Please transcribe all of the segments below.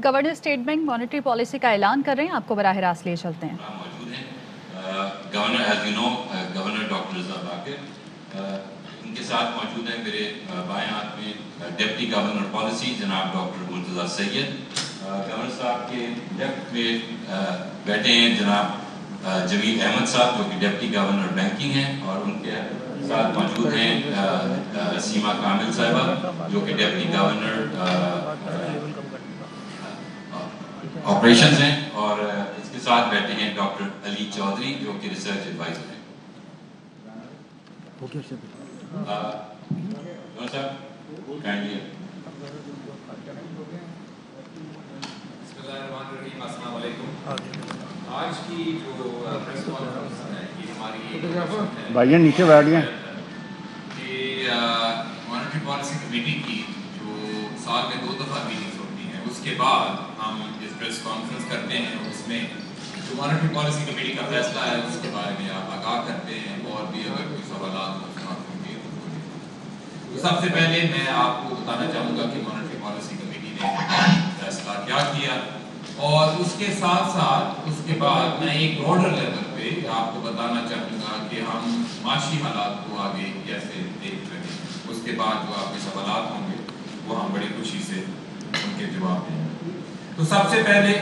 Governor state bank monetary policy کا اعلان کر رہے ہیں، آپ کو براہ راست لیے چلتے ہیں۔ موجود ہیں governor as you know governor doctor Raza Baqir, ان کے ساتھ موجود ہیں میرے بائیں ہاتھ میں ڈپٹی گورنر پالیسی جناب ڈاکٹر مرتضیٰ سید، گورنر صاحب کے لیفٹ میں بیٹھے ہیں جناب جمیل احمد صاحب جو کہ ڈپٹی گورنر بینکنگ ہیں، اور ان کے ساتھ موجود ہیں سیما کامل صاحبہ جو کہ ڈپٹی گورنر آپریشنز ہیں، اور اس کے ساتھ بیٹھے ہیں ڈاکٹر علی چودھری جو کہ ریسرچ ایڈوائزر ہیں۔ السلام علیکم۔ آج کی جو پریس کانفرنس ہے یہ ہماری بھائیاں نیچے بیٹھ گئے کہ مانیٹری پالیسی کمیٹی کی جو سال میں 2 دفعہ میٹنگز ہوتی ہیں، اس کے بعد ہم اس پریس کانفرنس کرتے ہیں، اس میں جو مانیٹری پالیسی کمیٹی کا فیصلہ ہے اس کے بارے میں آپ آگاہ کرتے ہیں، اور بھی اگر کوئی سوالات ہوں گے تو سب سے پہلے میں آپ کو بتانا چاہوں گا کہ مانیٹری پالیسی کمیٹی نے فیصلہ کیا کیا، اور اس کے ساتھ ساتھ اس کے بعد میں ایک براڈر لیول پہ آپ کو بتانا چاہوں گا کہ ہم معاشی حالات کو آگے کیسے دیکھ رہے ہیں۔ اس کے بعد جو آپ کے سوالات ہوں گے وہ ہم بڑی خوشی سے ان کے جواب دیں گے۔ تو سب سے پہلے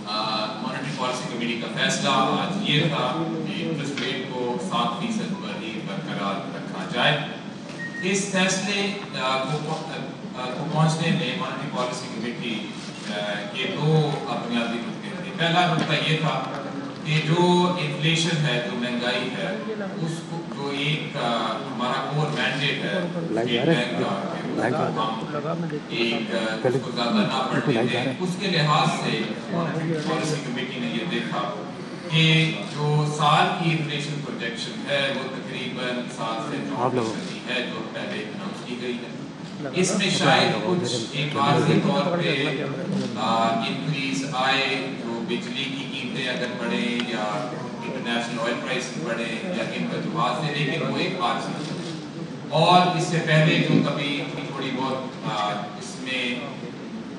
مانیٹری پالیسی کمیٹی کا فیصلہ آج یہ تھا کہ انٹرسٹ ریٹ کو 7% پر ہی برقرار رکھا جائے۔ اس فیصلے کو پہنچنے میں مانیٹری پالیسی کمیٹی کے 2 بنیادی نقطے تھے۔ پہلا نقطہ یہ تھا کہ جو انفلیشن ہے، جو مہنگائی ہے، اس کو جو ایک ہمارا کور مینڈیٹ ہے اسٹیٹ بینک کا، ہم ایک اس کو زیادہ نہ بڑھنے دیں، اس کے لحاظ سے مانیٹری پالیسی کمیٹی نے یہ دیکھا کہ جو سال کی انفلیشن پروجیکشن ہے وہ تقریباً 7 سے 9% ہے جو پہلے اناؤنس کی گئی ہے۔ اس میں شاید کچھ ایک عارضی طور پہ انکریز آئے، جو بجلی کی قیمتیں اگر بڑھیں یا انٹرنیشنل آئل پرائس بڑھیں یا ان کا جو واضح، لیکن وہ ایک عارضی ہے۔ اور اس سے پہلے جو کبھی تھوڑی بہت اس میں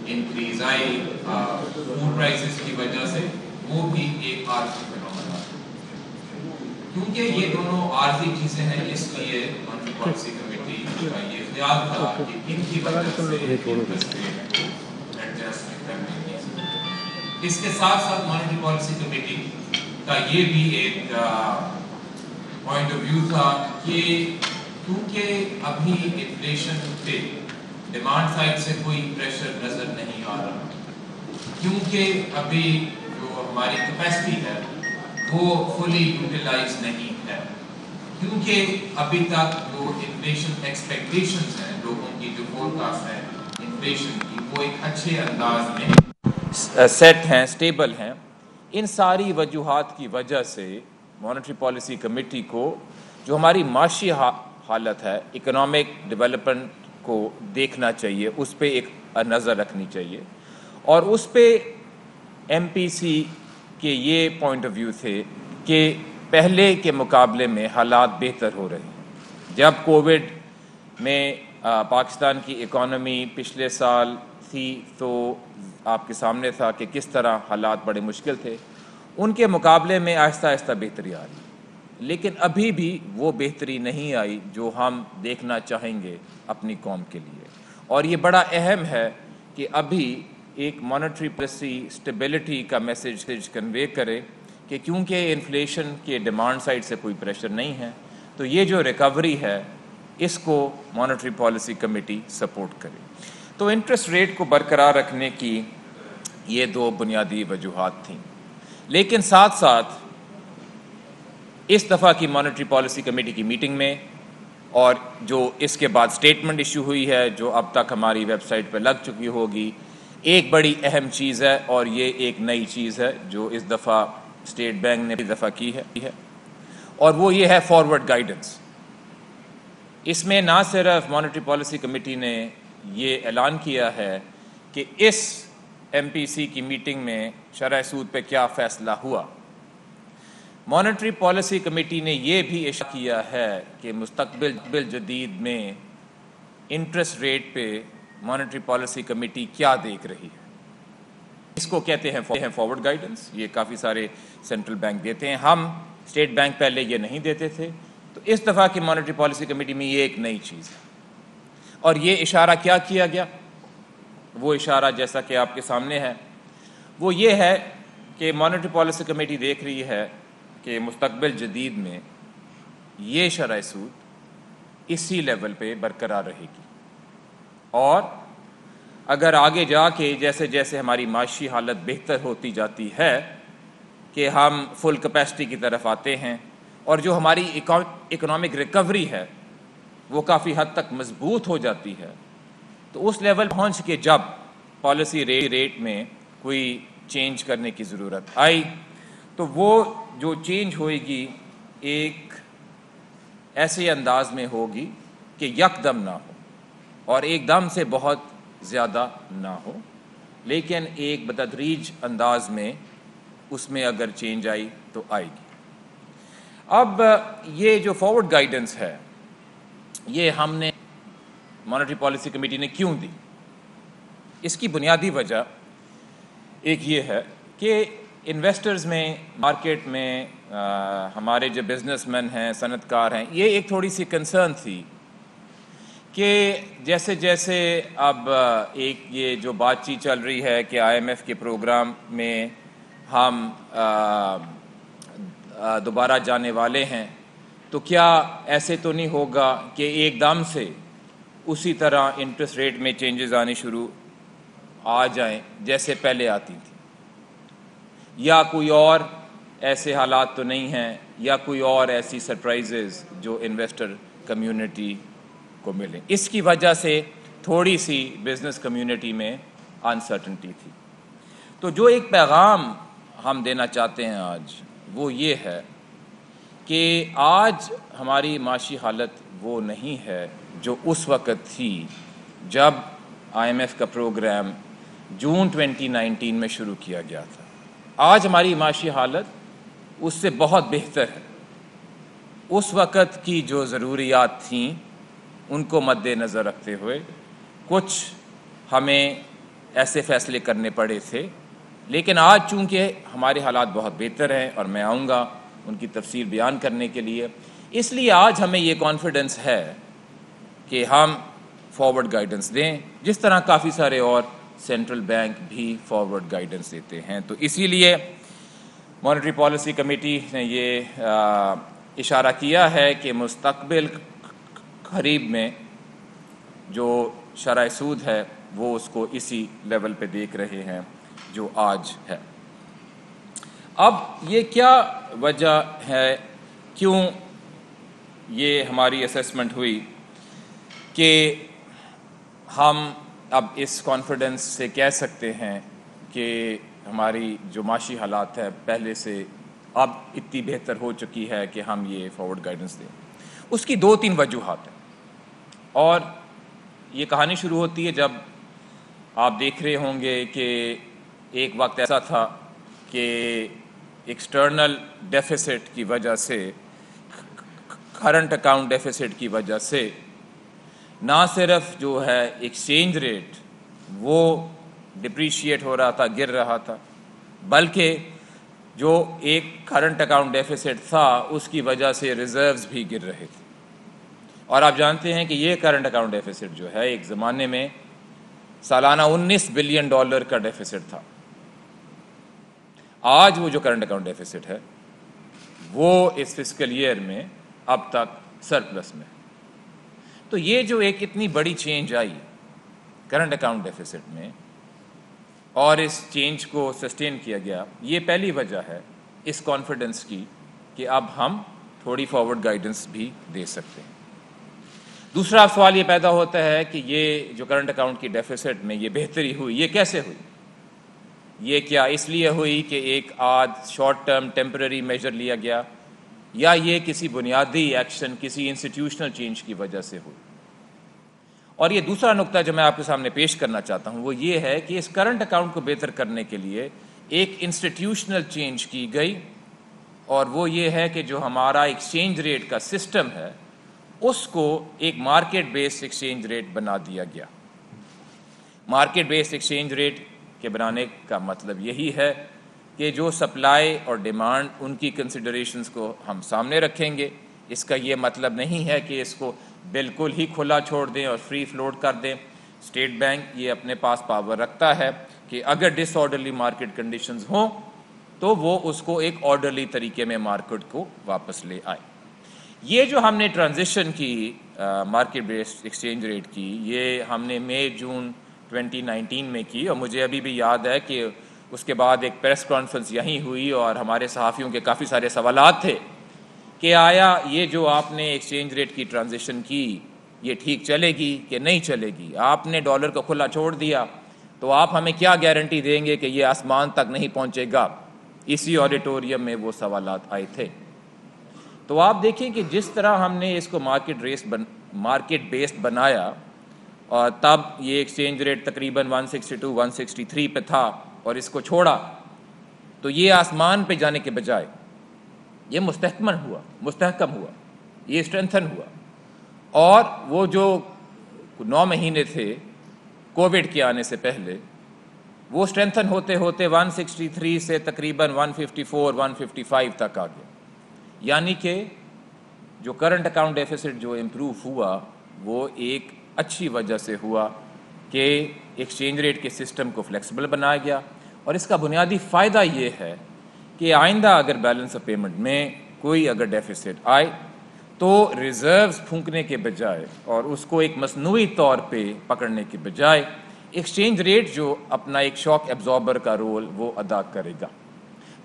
انکریز آئی فوڈ پرائسز کی وجہ سے، وہ بھی ایک عارضی فینومینا ہے۔ کیونکہ یہ دونوں عارضی چیزیں ہیں، اس لیے مانیٹری پالیسی کمیٹی کا یہ خیال تھا کہ ان کی وجہ سے انٹرسٹ ریٹ کو ایڈجسٹ کرنے کی۔ اس کے ساتھ ساتھ مانیٹری پالیسی کمیٹی کا یہ بھی ایک پوائنٹ آف ویو تھا کہ کیونکہ ابھی انفلیشن پہ ڈیمانڈ سائڈ سے کوئی پریشر نظر نہیں آ رہا، کیونکہ ابھی جو ہماری کیپیسٹی ہے وہ فلی یوٹیلائز نہیں ہے، کیونکہ ابھی تک جو انفلیشن ایکسپیکٹیشنز ہیں، لوگوں کی جو فورکاسٹ ہے انفلیشن کی، وہ ایک اچھے انداز میں سیٹ ہیں، سٹیبل ہیں۔ ان ساری وجوہات کی وجہ سے مانیٹری پالیسی کمیٹی کو جو ہماری معاشی حالت ہے، اکنامک ڈیولپمنٹ کو دیکھنا چاہیے، اس پہ ایک نظر رکھنی چاہیے، اور اس پہ ایم پی سی کے یہ پوائنٹ آف ویو تھے کہ پہلے کے مقابلے میں حالات بہتر ہو رہے ہیں۔ جب کووڈ میں پاکستان کی اکانومی پچھلے سال تھی تو آپ کے سامنے تھا کہ کس طرح حالات بڑے مشکل تھے، ان کے مقابلے میں آہستہ آہستہ بہتری آ رہی، لیکن ابھی بھی وہ بہتری نہیں آئی جو ہم دیکھنا چاہیں گے اپنی قوم کے لیے۔ اور یہ بڑا اہم ہے کہ ابھی ایک مانیٹری پالیسی سٹیبلٹی کا میسیج کنوے کرے کہ کیونکہ انفلیشن کے ڈیمانڈ سائڈ سے کوئی پریشر نہیں ہے، تو یہ جو ریکوری ہے اس کو مانیٹری پالیسی کمیٹی سپورٹ کرے۔ تو انٹرسٹ ریٹ کو برقرار رکھنے کی یہ 2 بنیادی وجوہات تھیں، لیکن ساتھ ساتھ اس دفعہ کی مانیٹری پالیسی کمیٹی کی میٹنگ میں، اور جو اس کے بعد سٹیٹمنٹ ایشو ہوئی ہے جو اب تک ہماری ویب سائٹ پہ لگ چکی ہوگی، ایک بڑی اہم چیز ہے، اور یہ ایک نئی چیز ہے جو اس دفعہ اسٹیٹ بینک نے دفعہ کی ہے، اور وہ یہ ہے فارورڈ گائیڈنس۔ اس میں نہ صرف مانیٹری پالیسی کمیٹی نے یہ اعلان کیا ہے کہ اس ایم پی سی کی میٹنگ میں شرح سود پہ کیا فیصلہ ہوا، مانیٹری پالیسی کمیٹی نے یہ بھی اشارہ کیا ہے کہ مستقبل جدید میں انٹرسٹ ریٹ پہ مانیٹری پالیسی کمیٹی کیا دیکھ رہی ہے۔ اس کو کہتے ہیں فارورڈ گائیڈنس. یہ کافی سارے سینٹرل بینک دیتے ہیں. ہم اسٹیٹ بینک پہلے یہ نہیں دیتے تھے. تو اس دفعہ کی مانیٹری پالیسی کمیٹی میں یہ ایک نئی چیز ہے. اور یہ اشارہ کیا کیا گیا؟ وہ اشارہ جیسا کہ آپ کے سامنے ہے وہ یہ ہے کہ مانیٹری پالیسی کمیٹی دیکھ رہی ہے کہ مستقبل جدید میں یہ شرح سود اسی لیول پہ برقرار رہے گی. اور اگر آگے جا کے جیسے جیسے ہماری معاشی حالت بہتر ہوتی جاتی ہے کہ ہم فل کیپیسٹی کی طرف آتے ہیں اور جو ہماری اکنامک ریکوری ہے وہ کافی حد تک مضبوط ہو جاتی ہے، تو اس لیول پہنچ کے جب پالیسی ریٹ میں کوئی چینج کرنے کی ضرورت آئی تو وہ جو چینج ہوئے گی ایک ایسے انداز میں ہوگی کہ یکدم نہ ہو اور ایک دم سے بہت زیادہ نہ ہو، لیکن ایک بتدریج انداز میں اس میں اگر چینج آئی تو آئے گی. اب یہ جو فارورڈ گائیڈنس ہے یہ ہم نے مانیٹری پالیسی کمیٹی نے کیوں دی؟ اس کی بنیادی وجہ ایک یہ ہے کہ انویسٹرز میں مارکیٹ میں ہمارے جو بزنس مین ہیں، صنعت کار ہیں، یہ ایک تھوڑی سی کنسرن تھی کہ جیسے جیسے اب ایک یہ جو بات چیت چل رہی ہے کہ آئی ایم ایف کے پروگرام میں ہم دوبارہ جانے والے ہیں، تو کیا ایسے تو نہیں ہوگا کہ ایک دم سے اسی طرح انٹرسٹ ریٹ میں چینجز آنے شروع آ جائیں جیسے پہلے آتی تھی، یا کوئی اور ایسے حالات تو نہیں ہیں، یا کوئی اور ایسی سرپرائزز جو انویسٹر کمیونٹی کو ملیں. اس کی وجہ سے تھوڑی سی بزنس کمیونٹی میں انسرٹنٹی تھی. تو جو ایک پیغام ہم دینا چاہتے ہیں آج وہ یہ ہے کہ آج ہماری معاشی حالت وہ نہیں ہے جو اس وقت تھی جب آئی ایم ایف کا پروگرام جون 2019 میں شروع کیا گیا تھا. آج ہماری معاشی حالت اس سے بہت بہتر ہے. اس وقت کی جو ضروریات تھیں ان کو مد نظر رکھتے ہوئے کچھ ہمیں ایسے فیصلے کرنے پڑے تھے، لیکن آج چونکہ ہمارے حالات بہت بہتر ہیں اور میں آؤں گا ان کی تفصیل بیان کرنے کے لیے، اس لیے آج ہمیں یہ کانفیڈنس ہے کہ ہم فارورڈ گائیڈنس دیں جس طرح کافی سارے اور سینٹرل بینک بھی فارورڈ گائیڈنس دیتے ہیں. تو اسی لیے مانیٹری پالیسی کمیٹی نے یہ اشارہ کیا ہے کہ مستقبل قریب میں جو شرح سود ہے وہ اس کو اسی لیول پہ دیکھ رہے ہیں جو آج ہے. اب یہ کیا وجہ ہے، کیوں یہ ہماری اسیسمنٹ ہوئی کہ ہم اب اس کانفیڈنس سے کہہ سکتے ہیں کہ ہماری جو معاشی حالات ہے پہلے سے اب اتنی بہتر ہو چکی ہے کہ ہم یہ فارورڈ گائیڈنس دیں؟ اس کی 2-3 وجوہات ہیں. اور یہ کہانی شروع ہوتی ہے جب آپ دیکھ رہے ہوں گے کہ ایک وقت ایسا تھا کہ ایکسٹرنل ڈیفیسٹ کی وجہ سے، کرنٹ اکاؤنٹ ڈیفیسٹ کی وجہ سے نہ صرف جو ہے ایکسچینج ریٹ وہ ڈپریشیٹ ہو رہا تھا، گر رہا تھا، بلکہ جو ایک کرنٹ اکاؤنٹ ڈیفیسٹ تھا اس کی وجہ سے ریزروز بھی گر رہے تھے. اور آپ جانتے ہیں کہ یہ کرنٹ اکاؤنٹ ڈیفیسٹ جو ہے ایک زمانے میں سالانہ $19 بلین کا ڈیفیسٹ تھا. آج وہ جو کرنٹ اکاؤنٹ ڈیفیسٹ ہے وہ اس فسکل ایئر میں اب تک سرپلس میں. تو یہ جو ایک اتنی بڑی چینج آئی کرنٹ اکاؤنٹ ڈیفیسٹ میں اور اس چینج کو سسٹین کیا گیا، یہ پہلی وجہ ہے اس کانفیڈنس کی کہ اب ہم تھوڑی فارورڈ گائیڈنس بھی دے سکتے ہیں. دوسرا سوال یہ پیدا ہوتا ہے کہ یہ جو کرنٹ اکاؤنٹ کی ڈیفیسٹ میں یہ بہتری ہوئی، یہ کیسے ہوئی؟ یہ کیا اس لیے ہوئی کہ ایک آدھ شارٹ ٹرم ٹیمپرری میجر لیا گیا، یا یہ کسی بنیادی ایکشن، کسی انسٹیٹیوشنل چینج کی وجہ سے ہوئی؟ اور یہ دوسرا نقطہ جو میں آپ کے سامنے پیش کرنا چاہتا ہوں وہ یہ ہے کہ اس کرنٹ اکاؤنٹ کو بہتر کرنے کے لیے ایک انسٹیٹیوشنل چینج کی گئی، اور وہ یہ ہے کہ جو ہمارا ایکسچینج ریٹ کا سسٹم ہے اس کو ایک مارکیٹ بیس ایکسچینج ریٹ بنا دیا گیا. مارکیٹ بیس ایکسچینج ریٹ کے بنانے کا مطلب یہی ہے کہ جو سپلائی اور ڈیمانڈ ان کی کنسیڈریشنز کو ہم سامنے رکھیں گے. اس کا یہ مطلب نہیں ہے کہ اس کو بالکل ہی کھلا چھوڑ دیں اور فری فلوٹ کر دیں. اسٹیٹ بینک یہ اپنے پاس پاور رکھتا ہے کہ اگر ڈس آرڈرلی مارکیٹ کنڈیشنز ہوں تو وہ اس کو ایک آرڈرلی طریقے میں مارکیٹ کو واپس لے آئے. یہ جو ہم نے ٹرانزیشن کی مارکیٹ بیسڈ ایکسچینج ریٹ کی، یہ ہم نے مئی جون 2019 میں کی، اور مجھے ابھی بھی یاد ہے کہ اس کے بعد ایک پریس کانفرنس یہیں ہوئی اور ہمارے صحافیوں کے کافی سارے سوالات تھے کہ آیا یہ جو آپ نے ایکسچینج ریٹ کی ٹرانزیشن کی یہ ٹھیک چلے گی کہ نہیں چلے گی. آپ نے ڈالر کو کھلا چھوڑ دیا تو آپ ہمیں کیا گارنٹی دیں گے کہ یہ آسمان تک نہیں پہنچے گا. اسی آڈیٹوریم میں وہ سوالات آئے تھے. تو آپ دیکھیں کہ جس طرح ہم نے اس کو مارکیٹ بیسڈ بنایا، اور تب یہ ایکسچینج ریٹ تقریباً 162 163 پہ تھا، اور اس کو چھوڑا تو یہ آسمان پہ جانے کے بجائے یہ مستحکم ہوا، یہ اسٹرینتھن ہوا. اور وہ جو 9 مہینے تھے کووڈ کے آنے سے پہلے، وہ اسٹرینتھن ہوتے ہوتے 163 سے تقریباً 154 155 تک آ گیا. یعنی کہ جو کرنٹ اکاؤنٹ ڈیفیسٹ جو امپروو ہوا وہ ایک اچھی وجہ سے ہوا کہ ایکسچینج ریٹ کے سسٹم کو فلیکسیبل بنایا گیا. اور اس کا بنیادی فائدہ یہ ہے کہ آئندہ اگر بیلنس آف پیمنٹ میں کوئی اگر ڈیفیسٹ آئے تو ریزروز پھونکنے کے بجائے اور اس کو ایک مصنوعی طور پہ پکڑنے کے بجائے ایکسچینج ریٹ جو اپنا ایک شاک ایبزاربر کا رول وہ ادا کرے گا.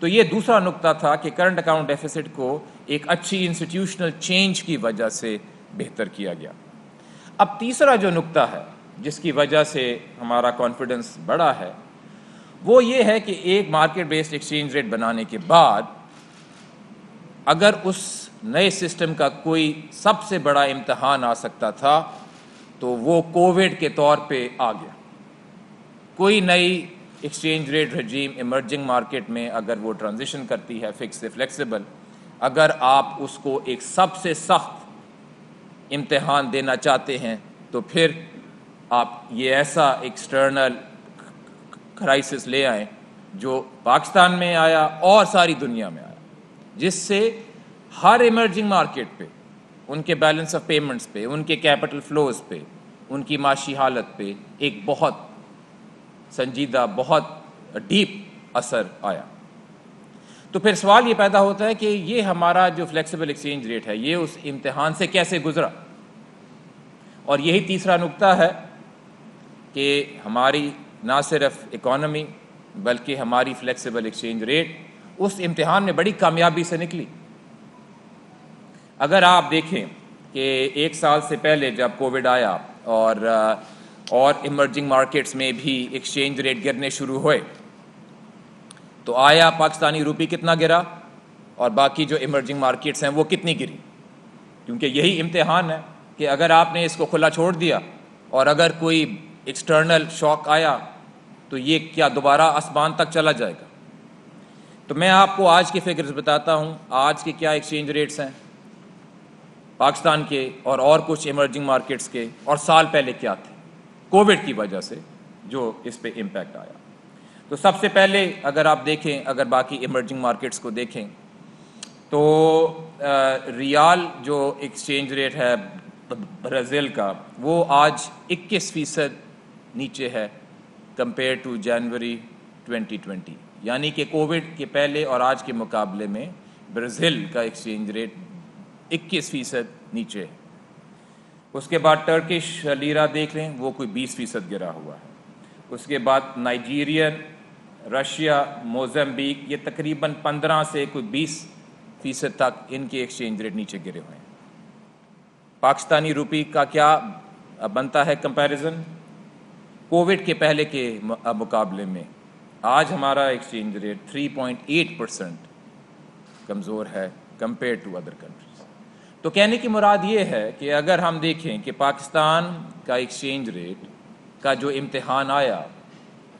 تو یہ دوسرا نقطہ تھا کہ کرنٹ اکاؤنٹ ڈیفیسٹ کو ایک اچھی انسٹیٹیوشنل چینج کی وجہ سے بہتر کیا گیا. اب تیسرا جو نقطہ ہے جس کی وجہ سے ہمارا کانفیڈنس بڑا ہے وہ یہ ہے کہ ایک مارکیٹ بیسڈ ایکسچینج ریٹ بنانے کے بعد اگر اس نئے سسٹم کا کوئی سب سے بڑا امتحان آ سکتا تھا تو وہ کووڈ کے طور پہ آ گیا. کوئی نئی ایکسچینج ریٹ رجیم ایمرجنگ مارکیٹ میں اگر وہ ٹرانزیشن کرتی ہے فکس سے فلیکسیبل، اگر آپ اس کو ایک سب سے سخت امتحان دینا چاہتے ہیں تو پھر آپ یہ ایسا ایکسٹرنل کرائسس لے آئیں جو پاکستان میں آیا اور ساری دنیا میں آیا، جس سے ہر ایمرجنگ مارکیٹ پہ، ان کے بیلنس آف پیمنٹس پہ، ان کے کیپٹل فلوز پہ، ان کی معاشی حالت پہ ایک بہت سنجیدہ، بہت ڈیپ اثر آیا. تو پھر سوال یہ پیدا ہوتا ہے کہ یہ ہمارا جو فلیکسیبل ایکسچینج ریٹ ہے یہ اس امتحان سے کیسے گزرا. اور یہی تیسرا نقطہ ہے کہ ہماری نہ صرف اکانومی بلکہ ہماری فلیکسیبل ایکسچینج ریٹ اس امتحان میں بڑی کامیابی سے نکلی. اگر آپ دیکھیں کہ 1 سال سے پہلے جب کووڈ آیا اور ایمرجنگ مارکیٹس میں بھی ایکسچینج ریٹ گرنے شروع ہوئے تو آیا پاکستانی روپی کتنا گرا اور باقی جو ایمرجنگ مارکیٹس ہیں وہ کتنی گری. کیونکہ یہی امتحان ہے کہ اگر آپ نے اس کو کھلا چھوڑ دیا اور اگر کوئی ایکسٹرنل شاک آیا تو یہ کیا دوبارہ آسمان تک چلا جائے گا. تو میں آپ کو آج کے فگرز بتاتا ہوں. آج کے کیا ایکسچینج ریٹس ہیں پاکستان کے اور کچھ ایمرجنگ مارکیٹس کے، اور سال پہلے کیا تھے کووڈ کی وجہ سے جو اس پہ امپیکٹ آیا. تو سب سے پہلے اگر آپ دیکھیں، اگر باقی ایمرجنگ مارکیٹس کو دیکھیں تو ریال جو ایکسچینج ریٹ ہے برازیل کا وہ آج 21% نیچے ہے کمپیئر ٹو جنوری 2020. یعنی کہ کووڈ کے پہلے اور آج کے مقابلے میں برازیل کا ایکسچینج ریٹ 21% نیچے ہے. اس کے بعد ٹرکش لیرہ دیکھ لیں، وہ کوئی 20% گرا ہوا ہے. اس کے بعد نائجیرین، رشیا، موزمبیک، یہ تقریباً 15 سے کوئی 20% تک ان کے ایکسچینج ریٹ نیچے گرے ہوئے ہیں. پاکستانی روپی کا کیا بنتا ہے کمپیریزن کووڈ کے پہلے کے مقابلے میں؟ آج ہمارا ایکسچینج ریٹ 3.8% کمزور ہے کمپیئر ٹو ادر کنٹریز. تو کہنے کی مراد یہ ہے کہ اگر ہم دیکھیں کہ پاکستان کا ایکسچینج ریٹ کا جو امتحان آیا،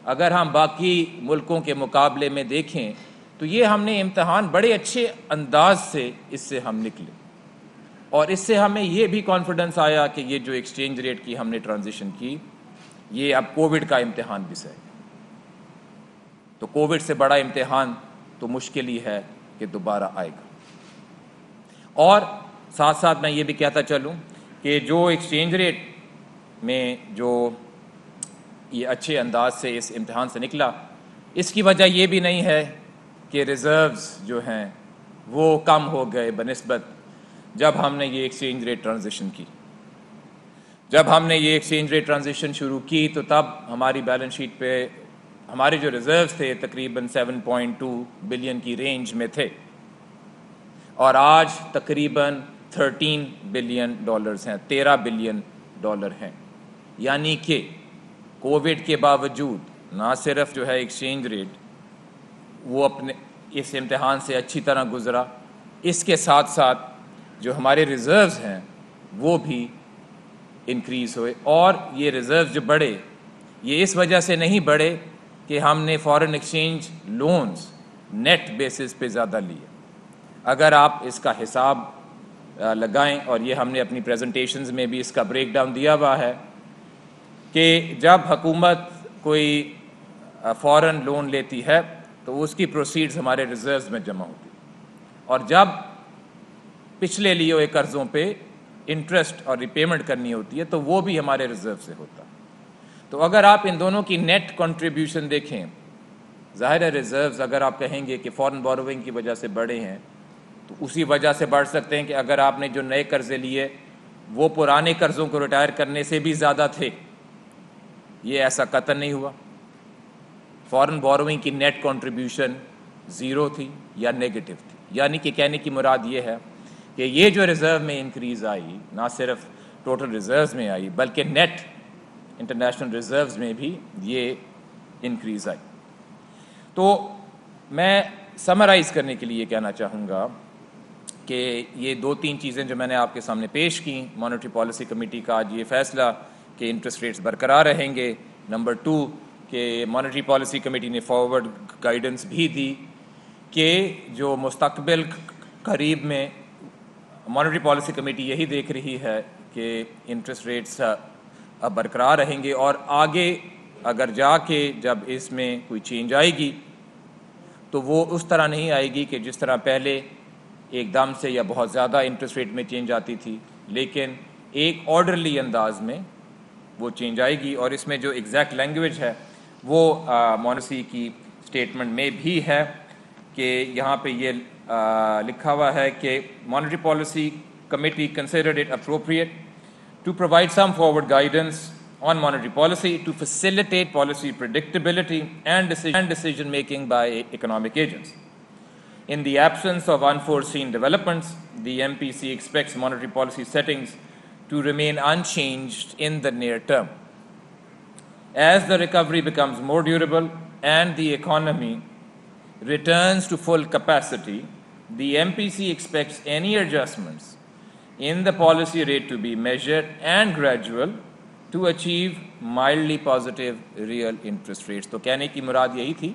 اگر ہم باقی ملکوں کے مقابلے میں دیکھیں تو یہ ہم نے امتحان بڑے اچھے انداز سے اس سے ہم نکلے، اور اس سے ہمیں یہ بھی کانفیڈنس آیا کہ یہ جو ایکسچینج ریٹ کی ہم نے ٹرانزیشن کی یہ اب کووڈ کا امتحان بھی سہے. تو کووڈ سے بڑا امتحان تو مشکل ہی ہے کہ دوبارہ آئے گا۔ اور ساتھ ساتھ میں یہ بھی کہتا چلوں کہ جو ایکسچینج ریٹ میں جو یہ اچھے انداز سے اس امتحان سے نکلا، اس کی وجہ یہ بھی نہیں ہے کہ ریزروز جو ہیں وہ کم ہو گئے بنسبت جب ہم نے یہ ایکسچینج ریٹ ٹرانزیشن کی۔ جب ہم نے یہ ایکسچینج ریٹ ٹرانزیشن شروع کی تو تب ہماری بیلنس شیٹ پہ ہمارے جو ریزروز تھے تقریباً 7.2 بلین کی رینج میں تھے، اور آج تقریباً 13 بلین ڈالرز ہیں، 13 بلین ڈالر ہیں۔ یعنی کہ کووڈ کے باوجود نہ صرف جو ہے ایکسچینج ریٹ وہ اپنے اس امتحان سے اچھی طرح گزرا، اس کے ساتھ ساتھ جو ہمارے ریزروز ہیں وہ بھی انکریز ہوئے۔ اور یہ ریزروز جو بڑھے یہ اس وجہ سے نہیں بڑھے کہ ہم نے foreign exchange loans net basis پہ زیادہ لیے۔ اگر آپ اس کا حساب لگائیں، اور یہ ہم نے اپنی پریزنٹیشنز میں بھی اس کا بریک ڈاؤن دیا ہوا ہے کہ جب حکومت کوئی فارن لون لیتی ہے تو اس کی پروسیڈز ہمارے ریزروز میں جمع ہوتی، اور جب پچھلے لیے ہوئے قرضوں پہ انٹرسٹ اور ریپیمنٹ کرنی ہوتی ہے تو وہ بھی ہمارے ریزرو سے ہوتا۔ تو اگر آپ ان دونوں کی نیٹ کنٹریبیوشن دیکھیں، ظاہر ہے ریزروز اگر آپ کہیں گے کہ فارن بوروئنگ کی وجہ سے بڑھے ہیں تو اسی وجہ سے بڑھ سکتے ہیں کہ اگر آپ نے جو نئے قرضے لیے وہ پرانے قرضوں کو ریٹائر کرنے سے بھی زیادہ تھے۔ یہ ایسا قطعاً نہیں ہوا۔ فارن بوروئنگ کی نیٹ کنٹریبیوشن 0 تھی یا نیگیٹو تھی، یعنی کہ کہنے کی مراد یہ ہے کہ یہ جو ریزرو میں انکریز آئی نہ صرف ٹوٹل ریزروز میں آئی بلکہ نیٹ انٹرنیشنل ریزروز میں بھی یہ انکریز آئی۔ تو میں سمرائز کرنے کے لیے یہ کہنا چاہوں گا کہ یہ 2-3 چیزیں جو میں نے آپ کے سامنے پیش کی، مانیٹری پالیسی کمیٹی کا آج یہ فیصلہ کہ انٹرسٹ ریٹس برقرار رہیں گے، نمبر 2 کہ مانیٹری پالیسی کمیٹی نے فارورڈ گائیڈنس بھی دی کہ جو مستقبل قریب میں مانیٹری پالیسی کمیٹی یہی دیکھ رہی ہے کہ انٹرسٹ ریٹس برقرار رہیں گے، اور آگے اگر جا کے جب اس میں کوئی چینج آئے گی تو وہ اس طرح نہیں آئے گی کہ جس طرح پہلے ایک دم سے یا بہت زیادہ انٹرسٹ ریٹ میں چینج آتی تھی، لیکن ایک آرڈرلی انداز میں وہ چینج آئے گی۔ اور اس میں جو ایگزیکٹ لینگویج ہے وہ مونسی کی اسٹیٹمنٹ میں بھی ہے کہ یہاں پہ یہ لکھا ہوا ہے کہ monetary policy committee considered it appropriate to provide some forward guidance on monetary policy to facilitate policy predictability and decision making by economic agents. In the absence of unforeseen developments, the MPC expects monetary policy settings to remain unchanged in the near term. As the recovery becomes more durable and the economy returns to full capacity, the MPC expects any adjustments in the policy rate to be measured and gradual to achieve mildly positive real interest rates. تو کہنے کی مراد یہی تھی،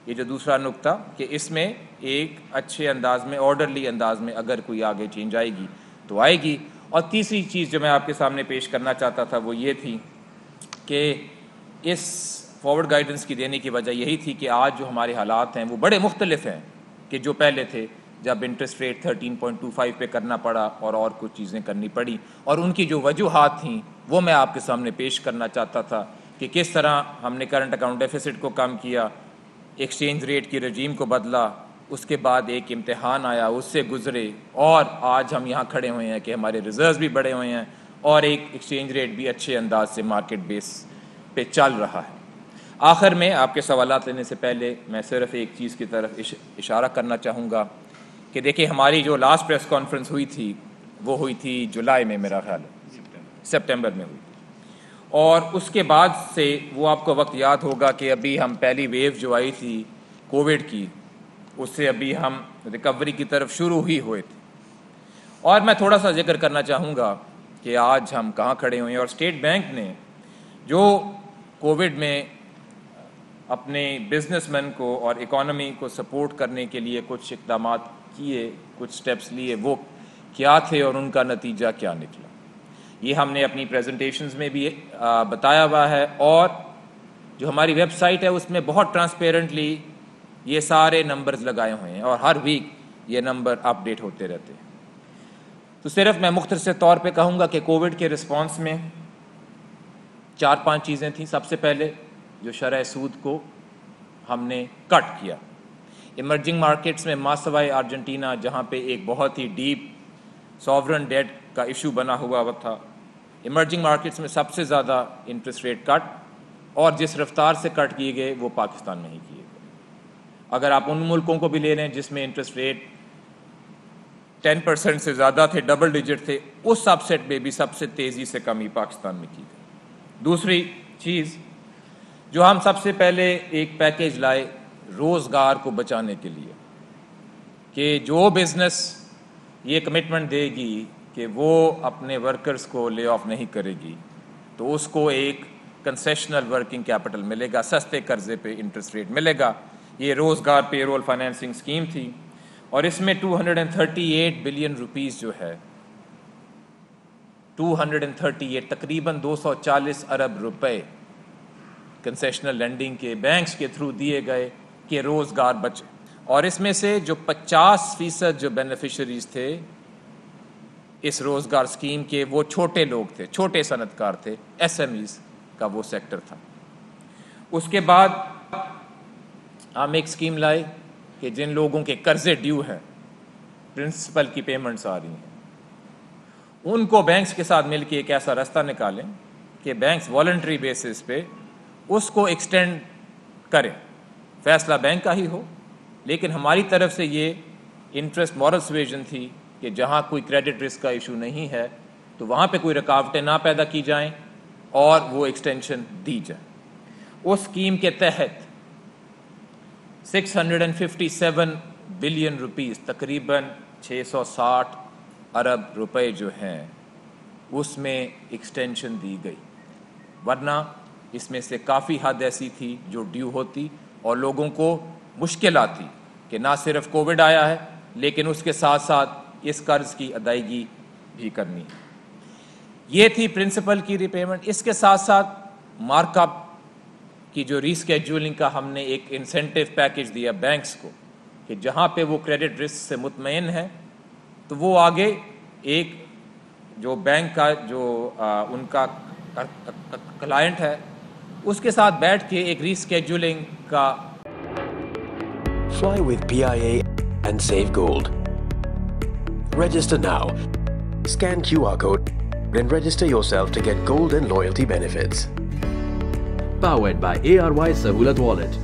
یہ جو دوسرا نقطہ کہ اس میں ایک اچھے انداز میں آرڈرلی انداز میں اگر کوئی آگے چینج آئے گی تو آئے گی۔ اور تیسری چیز جو میں آپ کے سامنے پیش کرنا چاہتا تھا وہ یہ تھی کہ اس فارورڈ گائیڈنس کی دینے کی وجہ یہی تھی کہ آج جو ہمارے حالات ہیں وہ بڑے مختلف ہیں کہ جو پہلے تھے جب انٹرسٹ ریٹ 13.25 پہ کرنا پڑا اور کچھ چیزیں کرنی پڑی، اور ان کی جو وجوہات تھیں وہ میں آپ کے سامنے پیش کرنا چاہتا تھا کہ کس طرح ہم نے کرنٹ اکاؤنٹ ڈیفیسٹ کو کم کیا، ایکسچینج ریٹ کی رجیم کو بدلا، اس کے بعد ایک امتحان آیا اس سے گزرے، اور آج ہم یہاں کھڑے ہوئے ہیں کہ ہمارے ریزروز بھی بڑھے ہوئے ہیں اور ایک ایکسچینج ریٹ بھی اچھے انداز سے مارکیٹ بیس پہ چل رہا ہے۔ آخر میں آپ کے سوالات لینے سے پہلے میں صرف ایک چیز کی طرف اشارہ کرنا چاہوں گا کہ دیکھیں ہماری جو لاسٹ پریس کانفرنس ہوئی تھی وہ ہوئی تھی جولائی میں، میرا خیال ہے سپٹمبر میں ہوئی تھی، اور اس کے بعد سے وہ آپ کو وقت یاد ہوگا کہ ابھی ہم پہلی ویو جو آئی تھی کووڈ کی اس سے ابھی ہم ریکوری کی طرف شروع ہی ہوئے تھے۔ اور میں تھوڑا سا ذکر کرنا چاہوں گا کہ آج ہم کہاں کھڑے ہوئے ہیں، اور اسٹیٹ بینک نے جو کووڈ میں اپنے بزنس مین کو اور اکانومی کو سپورٹ کرنے کے لیے کچھ اقدامات کیے، کچھ سٹیپس لیے، وہ کیا تھے اور ان کا نتیجہ کیا نکلا، یہ ہم نے اپنی پریزنٹیشنز میں بھی بتایا ہوا ہے۔ اور جو ہماری ویب سائٹ ہے اس میں بہت ٹرانسپیرنٹلی یہ سارے نمبرز لگائے ہوئے ہیں اور ہر ویک یہ نمبر اپ ڈیٹ ہوتے رہتے ہیں. تو صرف میں مختصر طور پہ کہوں گا کہ کووڈ کے رسپانس میں 4-5 چیزیں تھیں. سب سے پہلے جو شرح سود کو ہم نے کٹ کیا. ایمرجنگ مارکیٹس میں ماسوائے ارجنٹینا جہاں پہ ایک بہت ہی ڈیپ ساورن ڈیٹ کا ایشو بنا ہوا تھا, ایمرجنگ مارکیٹس میں سب سے زیادہ انٹرسٹ ریٹ کٹ, اور جس رفتار سے کٹ کیے گئے وہ پاکستان میں ہی کیے گئے. اگر آپ ان ملکوں کو بھی لے لیں جس میں انٹرسٹ ریٹ 10% سے زیادہ تھے, ڈبل ڈیجٹ تھے, اس سب سیٹ میں بھی سب سے تیزی سے کمی پاکستان میں کی گئی. دوسری چیز جو ہم سب سے پہلے ایک پیکیج لائے روزگار کو بچانے کے لیے, کہ جو بزنس یہ کمٹمنٹ دے گی کہ وہ اپنے ورکرز کو لے آف نہیں کرے گی تو اس کو ایک کنسیشنل ورکنگ کیپٹل ملے گا, سستے قرضے پہ انٹرسٹ ریٹ ملے گا. یہ روزگار پے رول فائنینسنگ اسکیم تھی, اور اس میں 238 بلین روپیز جو ہے 238 تقریباً 240 ارب روپے کنسیشنل لینڈنگ کے بینکس کے تھرو دیے گئے کہ روزگار بچے. اور اس میں سے جو 50% جو بینیفیشریز تھے اس روزگار اسکیم کے وہ چھوٹے لوگ تھے, چھوٹے صنعت کار تھے, ایس ایم ایز کا وہ سیکٹر تھا. اس کے بعد ہم ایک اسکیم لائے کہ جن لوگوں کے قرضے ڈیو ہیں, پرنسپل کی پیمنٹس آ رہی ہیں, ان کو بینکس کے ساتھ مل کے ایک ایسا راستہ نکالیں کہ بینکس والنٹری بیسس پہ اس کو ایکسٹینڈ کریں. فیصلہ بینک کا ہی ہو, لیکن ہماری طرف سے یہ انٹرسٹ مورل سویژن تھی کہ جہاں کوئی کریڈٹ رسک کا ایشو نہیں ہے تو وہاں پہ کوئی رکاوٹیں نہ پیدا کی جائیں اور وہ ایکسٹینشن دی جائے. اس اسکیم کے تحت 657 بلین روپیز تقریباً 660 ارب روپے جو ہیں اس میں ایکسٹینشن دی گئی, ورنہ اس میں سے کافی حد ایسی تھی جو ڈیو ہوتی اور لوگوں کو مشکل آتی کہ نہ صرف کووڈ آیا ہے لیکن اس کے ساتھ ساتھ اس قرض کی ادائیگی بھی کرنی ہے. یہ تھی پرنسپل کی ریپیمنٹ. اس کے ساتھ ساتھ مارک اپ کی جو ری اسکیجولنگ کا ہم نے ایک انسینٹیو پیکیج دیا بینکس کو کہ جہاں پہ وہ کریڈٹ رسک سے مطمئن ہے تو وہ آگے ایک جو بینک کا جو ان کا کلائنٹ ہے اس کے ساتھ بیٹھ کے ایک ری اسکیجولنگ کا. Fly with PIA and save gold. Register now. Scan QR code and register yourself to get gold and loyalty benefits. Powered by ARY Sahulat Wallet.